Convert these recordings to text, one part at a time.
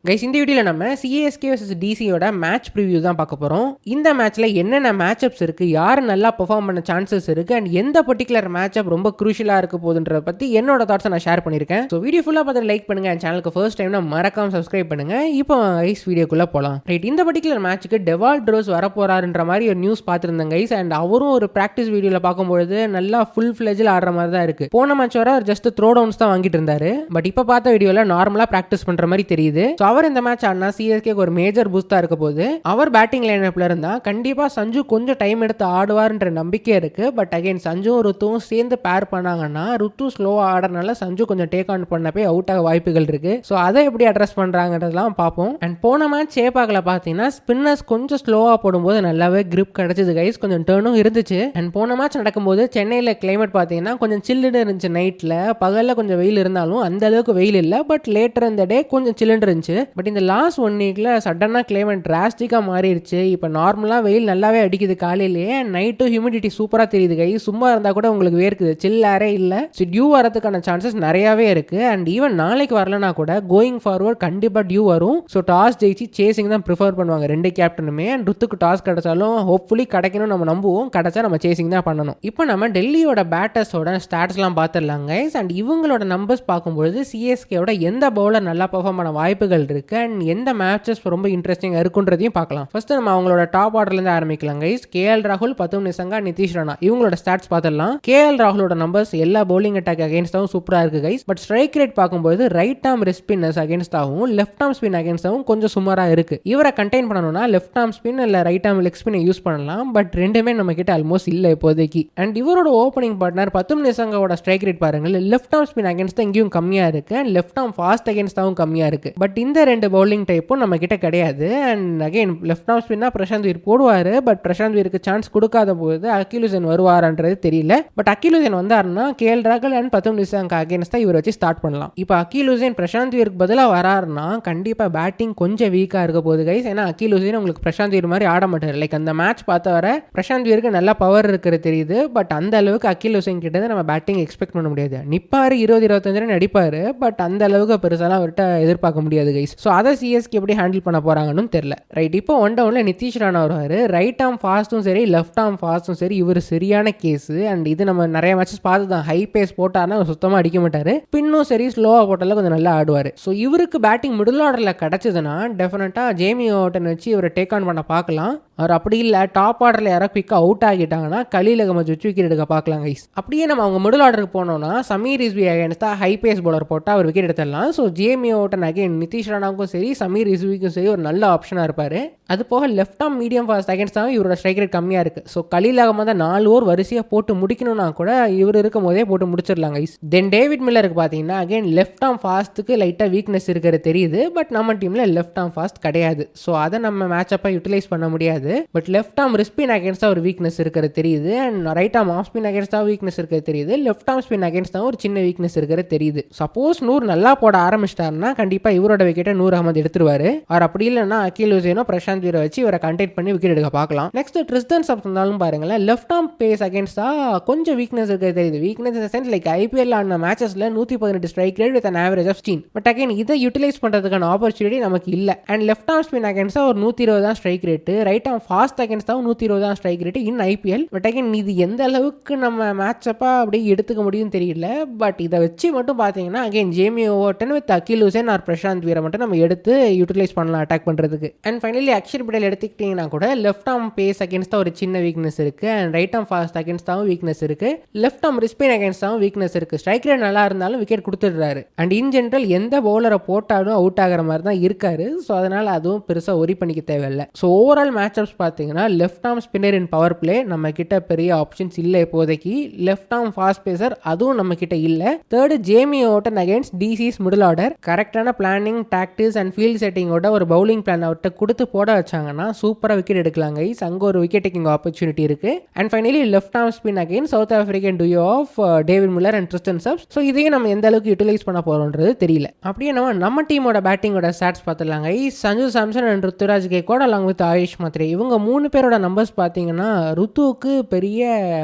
Guys, இந்த வீடியோவில் நம்ம சிஎஸ்கே vs டிசியோட மேட்ச் ப்ரிவியூ தான் பார்க்க போகிறோம். இந்த மேட்ச்சில் என்னென்ன மேட்சப்ஸ் இருக்குது, யார் நல்லா பெர்ஃபார்ம் பண்ண சான்சஸ் இருக்குது, அண்ட் எந்த பர்டிகுலர் மேட்சப் ரொம்ப குரூஷியலாக இருக்க போகுதுன்றத பற்றி என்னோட தாட்ஸை நான் ஷேர் பண்ணியிருக்கேன். ஸோ வீடியோ ஃபுல்லாக பார்த்து லைக் பண்ணுங்கள், அண்ட் சேனலுக்கு ஃபர்ஸ்ட் டைம்னா மறக்காம சப்ஸ்கிரைப் பண்ணுங்கள். இப்போ கைஸ் வீடியோக்குள்ளே போகலாம். ரைட், இந்த பர்டிகுலர் மேட்ச்சுக்கு டெவால் ட்ரோஸ் வரப்போறாருன்ற மாதிரி ஒரு நியூஸ் பார்த்துருந்தேன் கைஸ். அண்ட் அவரும் ஒரு ப்ராக்டிஸ் வீடியோவில் பார்க்கும்பொழுது நல்லா ஃபுல் ஃப்ளெஜில் ஆடுற மாதிரி தான் இருக்குது. போன மேட்ச் வர ஜஸ்ட் த்ரோ டவுன்ஸ் தான் வாங்கிட்டு இருந்தாரு. பட் இப்போ பார்த்த வீடியோவில் நார்மலாக ப்ராக்டிஸ் பண்ணுற மாதிரி தெரியுது. ஸோ அவர் இந்த மேட்ச் ஆடினா சிஎஸ்கேக்கு ஒரு மேஜர் பூஸ்டா இருக்க போது. அவர் பேட்டிங் லைனப்ல இருந்தா கண்டிப்பா சஞ்சு கொஞ்சம் டைம் எடுத்து ஆடுவார்ன்ற நம்பிக்கை இருக்கு. பட் அகைன் சஞ்சு ருத்துவும் சேர்ந்து பேர் பண்ணாங்கன்னா ருத்து ஸ்லோவா ஆடுறதுனால சஞ்சு கொஞ்சம் டேக் ஆன் பண்ண போய் அவுட் ஆக வாய்ப்புகள் இருக்கு. ஸோ அதை எப்படி அட்ரஸ் பண்றாங்கன்றதெல்லாம் பார்ப்போம். அண்ட் போன மேட்ச் சேப்பாக்கில் பார்த்தீங்கன்னா ஸ்பின்னர்ஸ் கொஞ்சம் ஸ்லோவா போடும்போது நல்லாவே கிரிப் கிடைச்சது கைஸ், கொஞ்சம் டர்னும் இருந்துச்சு. அண்ட் போன மேட்ச் நடக்கும்போது சென்னையில் கிளைமேட் பார்த்தீங்கன்னா கொஞ்சம் சில்லுன்னு இருந்துச்சு. நைட்ல பகல்ல கொஞ்சம் வெயில் இருந்தாலும் அந்த அளவுக்கு வெயில் இல்லை. பட் லேட்டர் இந்த டே கொஞ்சம் சில்லுன்னு இருந்துச்சு. பட் இந்த லாஸ்ட் 1 வீக்ல சடனாக கிளைமேட் டிராஸ்டிக்காக மாறிடுச்சு. இப்போ நார்மலாக வெயில் நல்லாவே அடிக்குது காலையிலேயே. நைட்டு ஹியூமிடிட்டி சூப்பராக தெரியுது கை. சும்மா இருந்தால் கூட உங்களுக்கு வேர்க்குது, சில் ஏரே இல்லை. ஸோ டியூ வரதுக்கான சான்சஸ் நிறையாவே இருக்கு. அண்ட் ஈவன் நாளைக்கு வரலனா கூட கோயிங் ஃபார்வர்ட் கண்டிப்பாக டியூ வரும். ஸோ டாஸ் ஜெயிச்சு சேசிங் தான் ப்ரிஃபர் பண்ணுவாங்க ரெண்டு கேப்டனுமே. அண்ட் ருத்துக்கு டாஸ் கிடைச்சாலும் ஹோப்ஃபுல்லி கிடைக்கணும் நம்ம நம்புவோம். கிடைச்சா நம்ம சேசிங் தான் பண்ணணும். இப்போ நம்ம டெல்லியோட பேட்டர்ஸோட ஸ்டாட்ஸ்லாம் பார்த்துடலாம் கைஸ். அண்ட் இவங்களோட நம்பர்ஸ் பார்க்கும்பொழுது சிஎஸ்கேவோட எந்த பவுலர் நல்லா பெர்ஃபார்ம் பண்ண வாய்ப்புகள் இருக்கு, அண்ட் எந்த மேட்சஸ் ரொம்ப இன்ட்ரெஸ்டிங்காக இருக்குன்றதையும் பார்க்கலாம். ஃபர்ஸ்ட் நம்ம அவங்களோட டாப் ஆர்டர்லேருந்து ஆரம்பிக்கலாம் கைஸ். கேஎல் ராகுல், பத்தும் நிசங்கா, நிதிஷ் ராணா இவங்களோட ஸ்டாட்ஸ் பார்த்துடலாம். கேஎல் ராகுலோட நம்பர்ஸ் எல்லா பவுலிங் அட்டாக் அகேன்ஸ்டாகவும் சூப்பராக இருக்கு கைஸ். பட் ஸ்ட்ரைக் ரேட் பார்க்கும்போது ரைட் ஆர்ம் ரெஸ்ட் ஸ்பின்னர்ஸ் அகேன்ஸ்டாகவும் லெஃப்ட் ஆர்ம் ஸ்பின் அகேன்ஸ்டாகவும் கொஞ்சம் சுமாராக இருக்கு. இவரை கண்டெயின் பண்ணணும்னா லெஃப்ட் ஆர்ம் ஸ்பின் இல்லை right arm leg spin use பண்ணலாம். பட் ரெண்டுமே நம்ம கிட்ட ஆல்மோஸ்ட் இல்லை இப்போதைக்கு. அண்ட் இவரோட ஓப்பனிங் பார்ட்னர் பத்தும் நிசங்காவோட ஸ்ட்ரைக் ரேட் பாருங்கள், லெஃப்ட் ஆர்ம் ஸ்பின் அகேன்ஸ்ட் இங்கேயும் கம்மியாக இருக்கு, அண்ட் லெஃப்ட் ஆர்ம் ஃபாஸ்ட் அகேன்ஸ்டாகவும் கம்மியாக இருக்கு. பட் இந்த ரெண்டு பவுலிங் டைப்பும் நம்ம கிட்ட கிடையாது. அண்ட் அகைன் லெஃப்ட் ஆர்ம் ஸ்பின்னா பிரசாந்த் வீர் போடுவார். பட் பிரசாந்த் வீருக்கு சான்ஸ் கொடுக்காத போது அகில் ஹுசைன் வருவாரான்றது தெரியல. பட் அகில் ஹுசைன் வந்தாருன்னா கேஎல் ராகுல் அண்ட் பத்தும் நிசங்கா அகேன்ஸ்ட் தான் இவர் வச்சு ஸ்டார்ட் பண்ணலாம். இப்போ அகில் ஹுசைன் பிரசாந்த் வீருக்கு பதிலாக வராருன்னா கண்டிப்பாக பேட்டிங் கொஞ்சம் வீக்காக இருக்க போகுது கைஸ். ஏன்னா அகில் ஹுசைன் உங்களுக்கு பிரசாந்த் வீர் மாதிரி ஆட மாட்டார். லைக் அந்த மேட்ச் பார்த்த வர பிரசாந்த் வீருக்கு நல்ல பவர் இருக்கிறது தெரியுது. பட் அந்த அளவுக்கு அகில் ஹுசைன் கிட்ட நம்ம பேட்டிங் எக்ஸ்பெக்ட் பண்ண முடியாது. நிப்பாரு 20-25 அடிப்பாரு. பட் அந்த அளவுக்கு பெருசாலாம் அவர்கிட்ட எதிர்பார்க்க முடியாது கைஸ். ஸோ அதை சிஎஸ்கே எப்படி ஹேண்டில் பண்ண போறாங்கன்னு தெரியல. ரைட், இப்போ ஒன் டவுன்ல நிதிஷ் ராணா வருவாரு. ரைட் ஆர்ம் ஃபாஸ்ட்டும் சரி லெஃப்ட் ஆர்ம் ஃபாஸ்ட்டும் சரி இவர் சரியான கேஸ். அண்ட் இது நம்ம நிறைய மேட்சஸ் பார்த்து தான். ஹை பேஸ் போட்டாருன்னா சுத்தமாக அடிக்க மாட்டாரு. பின்னும் சரி ஸ்லோவா போட்டாலும் கொஞ்சம் நல்லா ஆடுவார். ஸோ இவருக்கு பேட்டிங் மிடில் ஆர்டரில் கிடைச்சதுன்னா டெஃபினட்டாக ஜேமி ஓட்டன் வச்சு இவரை டேக் ஆன் பண்ண பார்க்கலாம். அவர் அப்படி இல்லை டாப் ஆர்டரில் யாராவது குவிக்காக அவுட் ஆகிட்டாங்கன்னா கலீல் அகமது வச்சு விக்கெட் எடுக்க பார்க்கலாம் கைஸ். அப்படியே நம்ம அவங்க மிடில் ஆர்டருக்கு போனோம்னா சமீர் ரிஸ்வி அகேன்ஸ்டா ஹை பேஸ் பவுலர் போட்டால் அவர் விக்கெட் எடுத்துடலாம். So Jamie Overton again Nitish ராணாவுக்கும் சரி சமீர் ரிஸ்விக்கும் சரி ஒரு நல்ல ஆப்ஷனாக இருப்பார். அது போக லெஃப்ட் ஆர்ம் மீடியம் ஃபாஸ்ட் அகேன்ஸ்டாகவும் இவரோட ஸ்ட்ரைக் ரேட் கம்மியாக இருக்குது. ஸோ கலீல் அகமது 4 ஓவர் வரிசையாக போட்டு முடிக்கணும்னா கூட இவர் இருக்கும் போதே போட்டு முடிச்சிடலாம் கைஸ். தென் டேவிட் மில்லருக்கு பார்த்தீங்கன்னா அகைன் லெஃப்ட் ஆர்ம் ஃபாஸ்ட்டுக்கு லைட்டாக வீக்னஸ் இருக்கிறது தெரியுது. பட் நம்ம டீமில் லெஃப்ட் ஆர்ம் ஃபாஸ்ட் கிடையாது. ஸோ அதை நம்ம மேட்சப்பாக யூட்டிலைஸ் பண்ண முடியாது. பட் லெஃப்ட் ஆர்ம் ரிஸ்பின் அகேன்ஸ்டாக ஒரு வீக்னஸ் இருக்கிறது தெரியுது. And right arm off spin அகேன்ஸ்டாக வீக்னஸ் இருக்கிறது தெரியுது. லெஃப்ட் ஆர்ம் ஸ்பின் அகேன்ஸ்டாக ஒரு சின்ன வீக்னஸ் இருக்கிறது தெரியுது. சப்போஸ் நூறு நல்லா போட ஆரம்பிச்சிட்டாருன்னா கண்டிப்பாக இவரோட விக்கெட்டை நூறு அகமது எடுத்துருவாரு. அவர் அப்படி இல்லைன்னா அகில் ஹுசைனோ பிரசாந்த் வீரை வச்சு இவரை கண்டெக்ட் பண்ணி விக்கெட் எடுக்க பார்க்கலாம். நெக்ஸ்ட் ட்ரிஸ்டன் சப்ஸ் இருந்தாலும் பாருங்களேன், லெஃப்ட் ஆர்ம் பேஸ் அகேன்ஸ்டா கொஞ்சம் வீக்னஸ் இருக்கிறது தெரியுது. Weakness in sense like IPL ஆன மேட்சஸ்ல 118 strike rate with an average of 16. But again இதை யூட்டிலைஸ் பண்றதுக்கான ஆப்பர்ச்சுனிட்டி நமக்கு இல்லை. அண்ட் லெஃப்ட் ஆர்ம் ஸ்பின் அகேன்ஸ்டா ஒரு 120 தான் strike rate. Right arm fast அகேன்ஸ்டாவும் 120 தான் strike rate in IPL. But again இது எந்த அளவுக்கு நம்ம மேட்சப்பா அப்படியே எடுத்துக்க முடியும் தெரியல. பட் இதை வச்சு மட்டும் பார்த்தீங்கன்னா again Jamie Overton with Akeal Hosein or Prashant வீரை மட்டும் நம்ம எடுத்து யூட்டிலைஸ் பண்ணலாம் அட்டாக் பண்றதுக்கு. அண்ட் ஃபைனலி அக்ஷர் பட்டேல் எடுத்துக்கிட்டீங்கன்னா கூட லெஃப்ட் ஆர்ம் பேஸ் அகேன்ஸ்டா ஒரு சின்ன வீக்னஸ் இருக்கு. அண்ட் ரைட் ஆர்ம் ஃபாஸ்ட் அகேன்ஸ்டாவும் வீக்னஸ் இருக்கு. லெஃப்ட் ஆர்ம் ரிஸ்பின் அகேன்ஸ்டாவும் வீக்னஸ் இருக்கு. ஸ்ட்ரைக் ரேட் நல்லா இருந்தாலும் விக்கெட் கொடுத்துடுறாரு. அண்ட் இன் ஜென்ரல் எந்த பவுலரை போட்டாலும் அவுட் ஆகிற மாதிரி தான் இருக்காரு. ஸோ அதனால அதுவும் பெருசாக ஒரி பண்ணிக்க தேவையில்லை. ஸோ ஓவரால் மேட்சப்ஸ் பார்த்தீங்கன்னா லெஃப்ட் ஆர்ம் ஸ்பின்னர் இன் பவர் பிளே நம்ம கிட்ட பெரிய ஆப்ஷன்ஸ் இல்லை இப்போதைக்கு. லெஃப்ட் ஆர்ம் ஃபாஸ்ட் பேசர் அதுவும் நம்ம கிட்ட இல்லை. தேர்டு ஜேமி ஓட்டன் அகேன்ஸ்ட் டிசிஸ் மிடில் ஆர்டர். கரெக்டான பிளானிங் டாக்டிக்ஸ் அண்ட் ஃபீல்ட் செட்டிங்கோட ஒரு பவுலிங் பிளான் அவர்கிட்ட கொடுத்து போட வச்சாங்கன்னா சூப்பராக விக்கெட் எடுக்கலாம் கைஸ். அங்கே ஒரு விக்கெட் டேக்கிங் ஆப்பர்ச்சுனிட்டி இருக்கு. And finally left arm spin again South African duo of David Miller and Tristan Stubbs. So இதையும் நம்ம எந்த அளவுக்கு யூட்டிலைஸ் பண்ண போறோம்ன்றது தெரியல. அப்படியே நம்ம டீமோட பேட்டிங்கோட ஸ்டாட்ஸ் பார்த்துடலாம் guys. Sanju Samson and Ruturaj Gaikwad along with AYUSH Mhatre இவங்க 3 பேரோட நம்பர்ஸ் பார்த்தீங்கன்னா, ருத்துவுக்கு பெரிய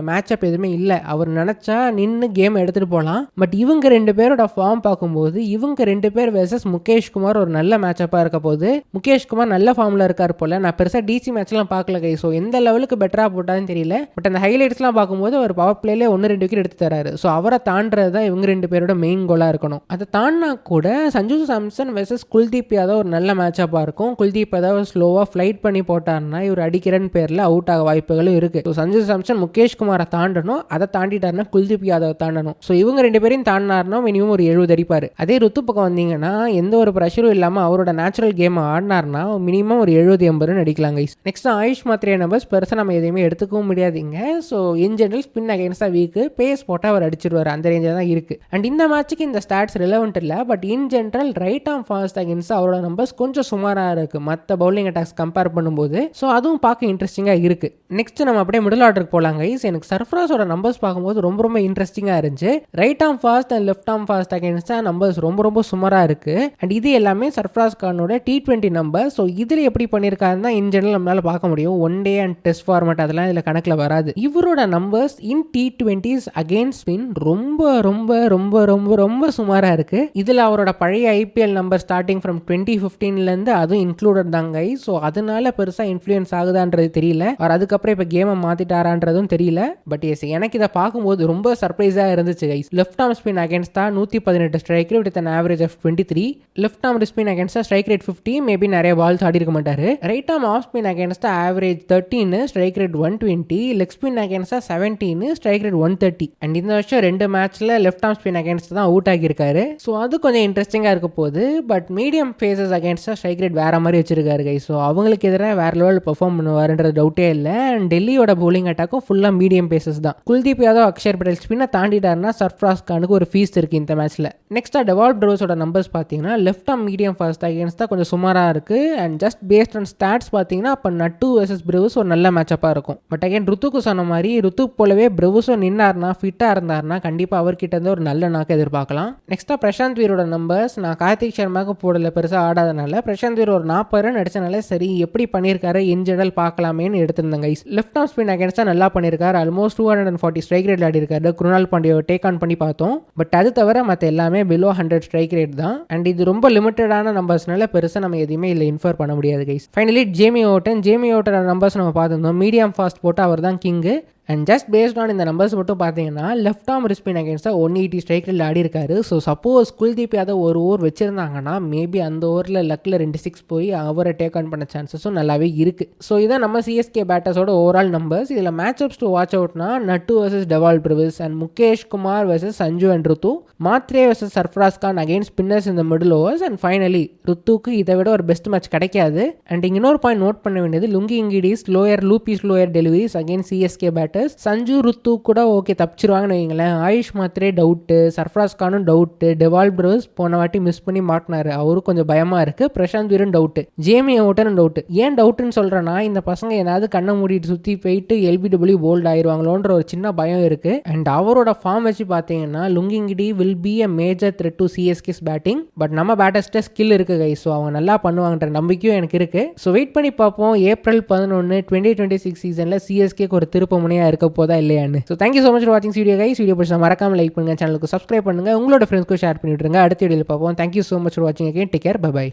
மேட்சப் எதுவுமே இல்ல. அவர் நெனச்சா நின்னு கேம் எடுத்துட்டு போலாம். பட் இவங்க 2 பேரோட ஃபார்ம் பார்க்கும்போது, இவங்க 2 பேர் வெர்சஸ் முகேஷ் குமார் ஒரு நல்ல மேட்சப்பா இருக்க போகுது. முகேஷ் குமார் நல்ல ஃபார்ம்ல இருக்காரு போல. நான் பெருசா டிசி மேட்ச்லாம் பார்க்கல கைஸ். ஸோ எந்த லெவலுக்கு பெட்டரா போட்டான்னு தெரியல. பட் அந்த ஹைலைட்ஸ்லாம் பார்க்கும்போது அவர் பவர் பிளேலே 1-2 விக்கெட் எடுத்து தராரு. ஸோ அவரை தாண்டறது தான் இவங்க 2 பேரோட மெயின் கோலா இருக்கணும். அதை தாண்டினா கூட சஞ்சு சாம்சன் வெர்சஸ் குல்தீப் யாதவ் ஒரு நல்ல மேட்சப்பா இருக்கும். குல்தீப் யாதவ் ஸ்லோவா ஃபிளைட் பண்ணி போட்டாருன்னா இவர் அடிக்கிறன்னு பேர்ல அவுட் ஆக வாய்ப்புகளும் இருக்கு. ஸோ சஞ்சு சாம்சன் முகேஷ் குமாரை தாண்டணும். அதை தாண்டிட்டாருன்னா குல்தீப் யாதவ் தாண்டணும். ஸோ இவங்க 2 பேரையும் தாண்டினாருன்னா மினிமம் ஒரு 70 அடிப்பாரு. அதே ருத்து பக்கம் வந்தீங்கன்னா எந்த ஒரு ப்ரெஷரும் இல்லாம அவரோட நேச்சுரல் கேம் ஆடினார்னா மினிமம் ஒரு 70-80 அடிக்கலாம் கைஸ். நெக்ஸ்ட் ஆயுஷ் மாத்திரைய நம்பர்ஸ் பெருசா நம்ம எதையுமே எடுத்துக்கவும் முடியாதுங்க. ஸோ இன் ஜெனரல் ஸ்பின் அகைன்ஸ்டா வீக் பேஸ் போட்டால் அவர் அடிச்சிருவார். அந்த ரேஞ்சில் தான் இருக்கு. அண்ட் இந்த மேட்சுக்கு இந்த ஸ்டாட்ஸ் ரிலவெண்ட் இல்லை. But in general right arm fast against அவரோட நம்பர்ஸ் கொஞ்சம் சுமாராக இருக்கு மற்ற பவுலிங் அட்டாக்ஸ் கம்பேர் பண்ணும்போது. ஸோ அதுவும் பார்க்க இன்ட்ரெஸ்டிங்காக இருக்கு. நெக்ஸ்ட் நம்ம அப்படியே மிடில் ஆர்டருக்கு போலாம் கைஸ். எனக்கு சர்ஃப்ராஸோட நம்பர்ஸ் பார்க்கும்போது ரொம்ப ரொம்ப இன்ட்ரெஸ்டிங்காக இருந்துச்சு. Right arm fast and left arm fast அகைன்ஸ்டா நம்பர்ஸ் ரொம்ப ரொம்ப சுமாராக இருக்கு. அண்ட் இது எல்லாமே சர்ஃப்ராஸ் கானோட T20 நம்பர். ஸோ இதில் எப்படி பண்ணியிருக்காருன்னா இன் ஜெனரல் நம்மளால பார்க்க முடியும். One day and test format அதெல்லாம் இதில் கணக்கில் வராது. இவரோட நம்பர்ஸ் இன் T20s அகெயின்ஸ்ட் ஸ்பின் ரொம்ப ரொம்ப ரொம்ப ரொம்ப ரொம்ப சுமாராக இருக்கு. இதில் அவரோட பழைய ஐபிஎல் நம்பர் ஸ்டார்டிங் ஃப்ரம் 2015லேருந்து அதுவும் இன்க்ளூடட் தாங்க. ஸோ அதனால பெருசாக இன்ஃப்ளூயன்ஸ் ஆகுதான்றது தெரியல. அவர் அதுக்கப்புறம் இப்போ கேமை மாற்றிட்டாரான்றதும் தெரியல. பட் எஸ் எனக்கு இதை பார்க்கும்போது ரொம்ப சர்ப்ரைஸாக இருந்துச்சு கைஸ். லெஃப்ட் ஆர்ம் ஸ்பின் அகேன்ஸ்டா 118 strike rate with an average of 23. Left arm spin அகேன்ஸ்டா ஸ்ட்ரைக் ரேட் 50. மேபி நிறைய பால்ஸ் ஆடி இருக்க மாட்டாரு. ரைட் ஆர்ம் ஆஃப் ஸ்பின் அகேன்ஸ்டா average 13, strike rate 120. Leg spin அகேன்ஸ்டா 17, ஸ்ட்ரைக் ரேட் 130. அண்ட் இந்த வருஷம் 2 மேட்ச்ல லெஃப்ட் ஆர்ம் ஸ்பின் அகேன்ஸ்ட் தான் அவுட் ஆகியிருக்காரு. ஸோ அது கொஞ்சம் இன்ட்ரெஸ்டிங்காக இருக்க போகுது. பட் மீடியம் ஃபேஸஸ் அகேன்ஸ்டா ஸ்ட்ரைக் ரேட் வேற மாதிரி வச்சிருக்காரு கை. ஸோ அவங்களுக்கு எதிராக வேற லெவல் பெர்ஃபார்ம் பண்ணுவாருன்றது டவுட்டே இல்லை. அண்ட் டெல்லியோட பவுலிங் அட்டாக்கும் ஃபுல்லாக மீடியம் பேசஸ் தான். குல்தீப் யாதவ் அக்ஷர் பட்டேல் ஸ்பின்னை தாண்டிட்டாருன்னா சர்ஃப்ராஸ் கானுக்கு ஒரு ஃபீஸ் இருக்கு இந்த மேட்ச்ல. நெக்ஸ்டா டெவால்ட் ப்ரோஸோட நம்பர்ஸ் பார்த்தீங்கன்னா left arm medium fast against தான் கொஞ்சம் சுமாராக இருக்கு. And just based on stats பார்த்தீங்கன்னா அப்போ நட்டு வெர்சஸ் பிரவுஸ் ஒரு நல்ல மேட்சப்பாக இருக்கும். பட் அகைன் ருத்துக்கு சொன்ன மாதிரி ருத்து போலவே பிரவுஸும் நின்னார்னா ஃபிட்டாக இருந்தார்னா கண்டிப்பாக அவர்கிட்ட இருந்து ஒரு நல்ல நாக்கு எதிர்பார்க்கலாம். நெக்ஸ்ட்டாக பிரசாந்த் வீரோட நம்பர்ஸ் நான் கார்த்திக் சர்மாவுக்கு போடல பெருசாக ஆடாதனால பிரசாந்த் வீர் ஒரு 40 ரன் அடிச்சனால சரி எப்படி பண்ணியிருக்காரு இன் ஜெனரல் பார்க்கலாமேன்னு எடுத்திருந்தேன் கைஸ். லெஃப்ட் ஆர்ம் ஸ்பின் அகேன்ஸ்டாக நல்லா பண்ணியிருக்காரு. ஆல்மோஸ்ட் 240 ஸ்ட்ரைக் ரேட் ஆடி இருக்காரு. குருணால் பாண்டியோ டேக் ஆன் பண்ணி பார்த்தோம். பட் அது தவிர மற்ற எல்லாமே பிலோ 100 ஸ்ட்ரைக் ரேட் தான். அண்ட் இது ரொம்ப லிமிட்டடான நம்பர்ஸ்னால பெருசாக நம்ம எதுவுமே இல்லை இன்ஃபர் பண்ண முடியாது கைஸ். ஃபைனலி ஜேமி ஓட்டனோட நம்பர்ஸ் நம்ம பார்த்துருந்தோம். மீடியம் ஃபாஸ்ட் போட்டு அவர் தான் king. And just based on இந்த நம்பர்ஸ் மட்டும் பார்த்தீங்கன்னா லெஃப்ட் ஆர்ம் ஸ்பின் அகேன்ஸ்டா 180 ஸ்ட்ரைக் ரேட்ல ஆடி இருக்காரு. ஸோ சப்போஸ் குல்தீப் யாதவ் ஒரு ஓவர் வச்சிருந்தாங்கன்னா மேபி அந்த ஓவரில் லக்கில் 2 6 போய் அவரை டேக் ஆன் பண்ண சான்சஸும் நல்லாவே இருக்கு. ஸோ இதான் நம்ம சிஎஸ்கே பேட்டர்ஸோட ஓவரால் நம்பர்ஸ். இதில் மேட்ச் அப்ஸ் டு வாட்ச் அவுட்னா Nattu versus Dewald Brevis and Mukesh Kumar versus Sanju and Ruthu, Mhatre versus Sarfaraz Khan against spinners இந்த மிடில் ஓவர்ஸ். அண்ட் ஃபைனலி ருத்துக்கு இதை விட ஒரு பெஸ்ட் மேட்ச் கிடைக்காது. அண்ட் இன்னொரு பாயிண்ட் நோட் பண்ண வேண்டியது Lungi Ngidi's loopy slower deliveries against CSK batters. Sanju Ruthu கூட ஓகே தப்பிச்சிருவாங்கன்னு வைங்களேன். ஆயுஷ் மாத்திரே டவுட்டு, சர்ஃப்ராஸ் கானும் டவுட்டு, டெவால்ட் பிரவுஸ் போன வாட்டி மிஸ் பண்ணி மாட்டினாரு, அவரும் கொஞ்சம் பயமா இருக்கு. பிரசாந்த் வீரன் டவுட்டு, ஜேமி ஓட்டனும் டவுட்டு. ஏன் டவுட்டுன்னு சொல்றேன்னா இந்த பசங்க ஏதாவது கண்ணை மூடிட்டு சுற்றி போயிட்டு LBW போல்ட் ஆயிடுவாங்களோன்ற ஒரு சின்ன பயம் இருக்கு. அண்ட் அவரோட ஃபார்ம் வச்சு பார்த்தீங்கன்னா Lungi Ngidi will be a major threat to CSK's batting. But நம்ம பேட்டர்ஸ்ட ஸ்கில் இருக்கு கை. ஸோ அவங்க நல்லா பண்ணுவாங்கன்ற நம்பிக்கையும் எனக்கு இருக்கு. ஸோ வெயிட் பண்ணி பார்ப்போம் ஏப்ரல் 11 2026 சீசன்ல சிஎஸ்கேக்கு ஒரு திருப்பு முனையா இருக்க போதா இல்லையான்னு. So thank you so much for வாட்சிங் வீடியோ கைஸ். வீடியோ பிடிச்சா மறக்காம லைக் பண்ணுங்க, சேனலுக்கு சப்ஸ்கிரைப் பண்ணுங்க, உங்களோட ஃப்ரெண்ட்ஸ்க்கு ஷேர் பண்ணிவிட்டுருங்க. அடுத்த வீடியோவில் பார்ப்போம். தேங்க்யூ ஸோ மச் ஃபார் வாட்சிங் again. Take care, bye by.